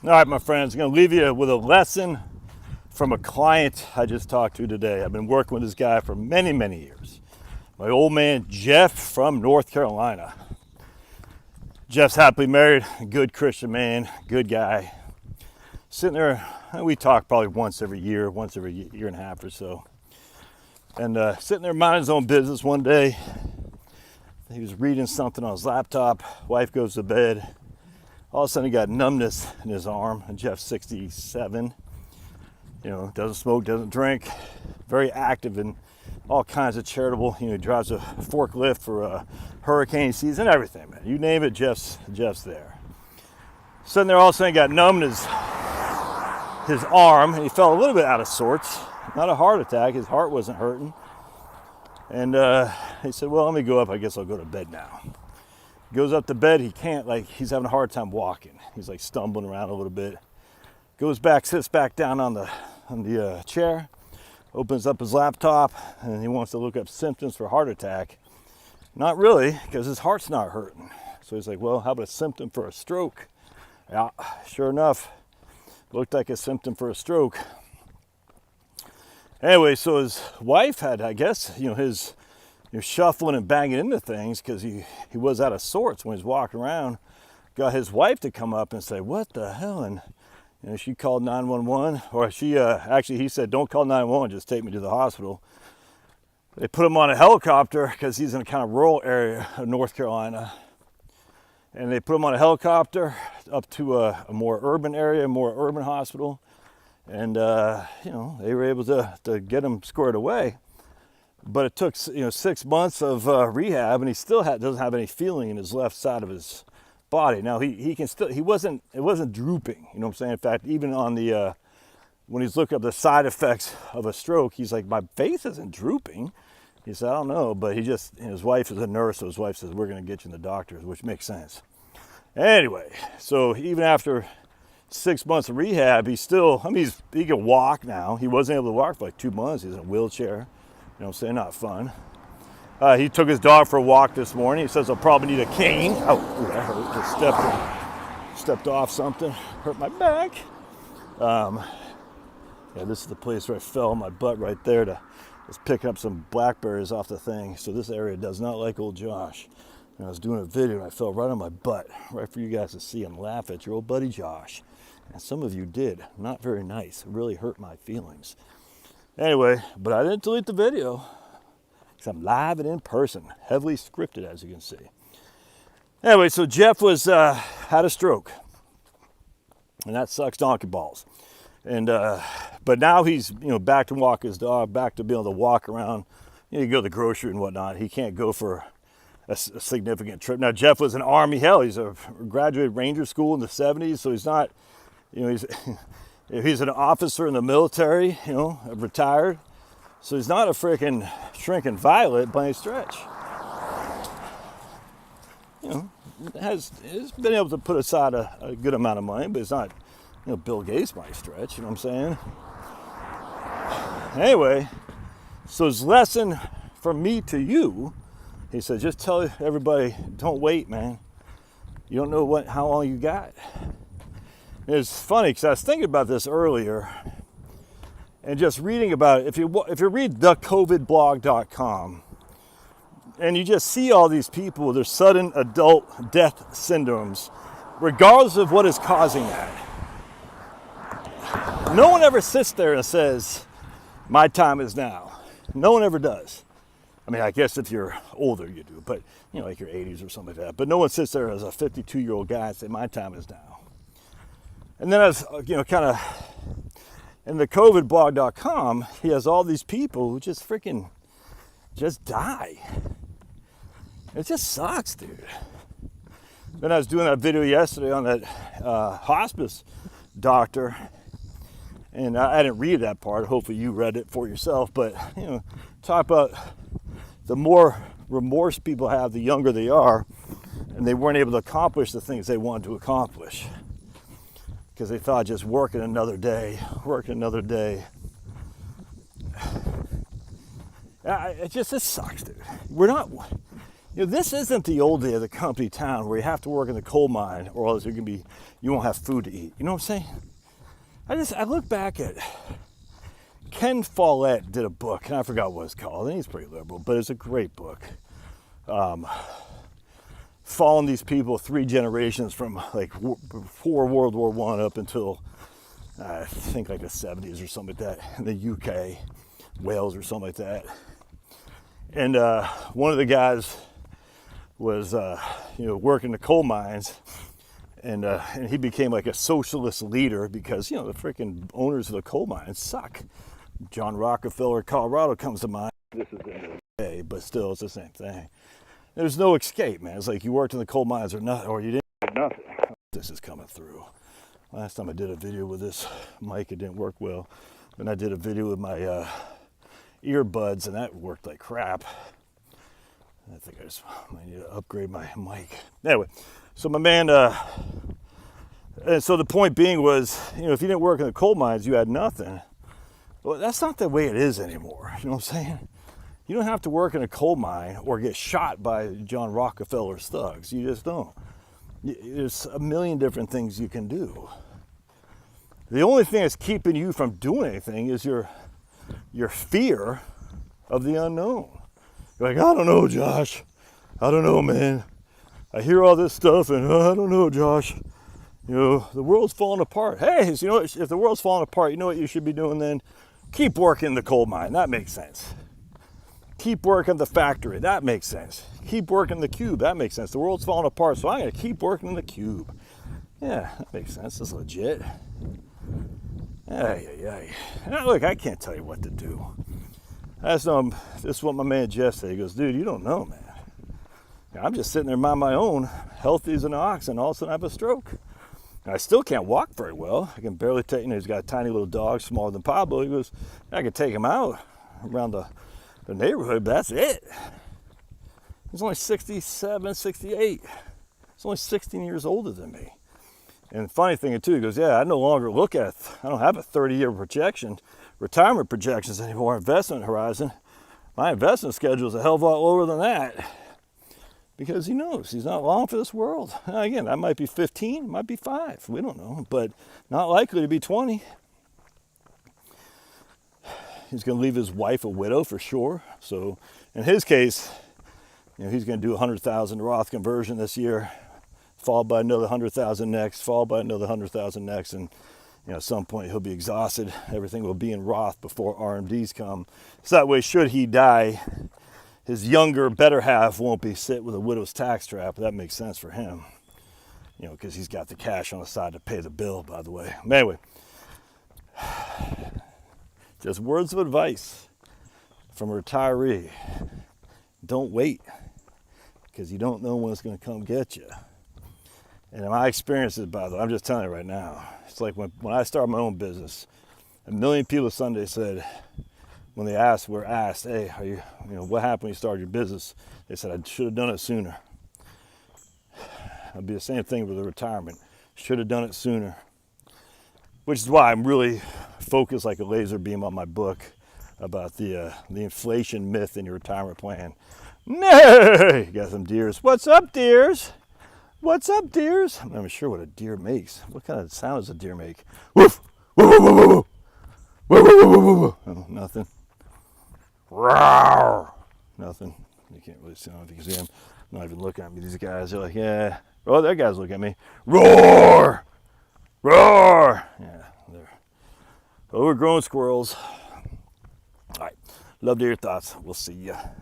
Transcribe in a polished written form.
All right, my friends, I'm going to leave you with a lesson from a client I just talked to today. I've been working with this guy for many, many years. My old man, Jeff from North Carolina. Jeff's happily married, a good Christian man, good guy. Sitting there, we talk probably once every year and a half or so. And sitting there minding his own business one day, he was reading something on his laptop. Wife goes to bed. All of a sudden he got numbness in his arm, and Jeff's 67, doesn't smoke, doesn't drink, very active in all kinds of charitable, he drives a forklift for hurricane season, everything, man. You name it, Jeff's there. Sitting there all of a sudden he got numb in his arm, and he felt a little bit out of sorts. Not a heart attack, his heart wasn't hurting. And he said, well, let me go up, I guess I'll go to bed now. Goes up to bed, he can't, he's having a hard time walking. He's stumbling around a little bit. Goes back, sits back down on the chair, opens up his laptop, and he wants to look up symptoms for heart attack. Not really, because his heart's not hurting. So he's like, well, how about a symptom for a stroke? Yeah, sure enough, looked like a symptom for a stroke. Anyway, so his wife had, I guess, his shuffling and banging into things because he was out of sorts when he was walking around. Got his wife to come up and say, what the hell? And she called 911, or he said, don't call 911, just take me to the hospital. They put him on a helicopter because he's in a kind of rural area of North Carolina. And they put him on a helicopter up to a more urban area, a more urban hospital. And, they were able to get him squared away. But it took 6 months of rehab, and he still doesn't have any feeling in his left side of his body. Now it wasn't drooping, you know what I'm saying? In fact, even on the when he's looking up the side effects of a stroke, he's like, my face isn't drooping. He said, I don't know, but his wife is a nurse, so his wife says, we're going to get you in the doctors, which makes sense. Anyway, so even after 6 months of rehab, he can walk now. He wasn't able to walk for 2 months. He's in a wheelchair. You know what I'm saying? Not fun. He took his dog for a walk this morning. He says, I'll probably need a cane. Oh, that hurt. Just stepped off something. Hurt my back. This is the place where I fell on my butt right there. I was picking up some blackberries off the thing. So this area does not like old Josh. And I was doing a video and I fell right on my butt. Right for you guys to see and laugh at your old buddy Josh. And some of you did. Not very nice. It really hurt my feelings. Anyway, but I didn't delete the video because I'm live and in person, heavily scripted, as you can see. Anyway, so Jeff had a stroke, and that sucks donkey balls. And but now he's back to walk his dog, back to being able to walk around. You go to the grocery and whatnot. He can't go for a significant trip. Now Jeff was an Army. He's a graduated Ranger school in the 70s, so he's not. He's an officer in the military, retired. So he's not a freaking shrinking violet by any stretch. Has been able to put aside a good amount of money, but it's not, Bill Gates by any stretch, you know what I'm saying? Anyway, so his lesson from me to you, he said, just tell everybody, don't wait, man. You don't know how long you got. It's funny because I was thinking about this earlier and just reading about it. If you read thecovidblog.com and you just see all these people with their sudden adult death syndromes, regardless of what is causing that, no one ever sits there and says, my time is now. No one ever does. I mean, I guess if you're older you do, but like your 80s or something like that. But no one sits there as a 52-year-old guy and say, my time is now. And then as, kind of, in the covidblog.com, he has all these people who just die. It just sucks, dude. Then I was doing that video yesterday on that hospice doctor, and I didn't read that part. Hopefully you read it for yourself. But, talk about the more remorse people have, the younger they are, and they weren't able to accomplish the things they wanted to accomplish. Because they thought just working another day. It sucks, dude. this isn't the old day of the company town where you have to work in the coal mine or else you won't have food to eat. You know what I'm saying? I look back at Ken Follett did a book, and I forgot what it's called, and he's pretty liberal, but it's a great book. Following these people 3 generations from like before World War I up until I think like the 70s or something like that, in the UK, Wales or something like that. And one of the guys was working the coal mines, and he became like a socialist leader because the freaking owners of the coal mines suck. John Rockefeller, Colorado comes to mind. This is in the day, but still it's the same thing. There's no escape, man. It's like you worked in the coal mines or not, or you didn't have nothing. This is coming through. Last time I did a video with this mic, it didn't work well. Then I did a video with my earbuds, and that worked like crap. I think I just might need to upgrade my mic. Anyway, so my man, and so the point being was, if you didn't work in the coal mines, you had nothing. Well, that's not the way it is anymore. You know what I'm saying? You don't have to work in a coal mine or get shot by John Rockefeller's thugs. You just don't. There's a million different things you can do. The only thing that's keeping you from doing anything is your fear of the unknown. You're like, I don't know, Josh. I don't know, man. I hear all this stuff and I don't know, Josh. The world's falling apart. Hey, if the world's falling apart, you know what you should be doing then? Keep working the coal mine. That makes sense. Keep working the factory. That makes sense. Keep working the cube. That makes sense. The world's falling apart, so I'm going to keep working the cube. Yeah, that makes sense. That's legit. Look, I can't tell you what to do. This is what my man Jeff said. He goes, dude, you don't know, man. I'm just sitting there mind my own, healthy as an ox, and all of a sudden I have a stroke. And I still can't walk very well. I can barely take, he's got a tiny little dog, smaller than Pablo. He goes, I can take him out around the neighborhood, but that's it. He's only 67, 68. He's only 16 years older than me. And the funny thing too, he goes, I no longer I don't have a 30-year retirement projections anymore, investment horizon. My investment schedule is a hell of a lot lower than that. Because he knows he's not long for this world. Now, again, that might be 15, might be 5, we don't know, but not likely to be 20. He's going to leave his wife a widow for sure. So in his case, he's going to do 100,000 Roth conversion this year, followed by another 100,000 next, followed by another 100,000 next, and at some point he'll be exhausted. Everything will be in Roth before RMDs come. So that way, should he die, his younger, better half won't be sit with a widow's tax trap. That makes sense for him, because he's got the cash on the side to pay the bill, by the way. Anyway, just words of advice from a retiree. Don't wait, because you don't know when it's going to come get you. And in my experiences, by the way, I'm just telling you right now, it's like when I started my own business, 1 million people Sunday said, when they were asked, hey, are you, what happened when you started your business? They said, I should have done it sooner. It'd be the same thing with the retirement. Should have done it sooner. Which is why I'm really focused like a laser beam on my book about the inflation myth in your retirement plan. No, you got some deers. What's up, deers? What's up, deers? I'm not even sure what a deer makes. What kind of sound does a deer make? Woof! Woo, woo, woo, woo, woo. Woo, woo, woo, woo, woo. Oh, nothing. Roar! Nothing. You can't really see. I don't know if you can see them. Not even looking at me. These guys are like, yeah. Oh, that guy's looking at me. Roar! Roar! Yeah, they're overgrown squirrels. All right. Love to hear your thoughts. We'll see ya.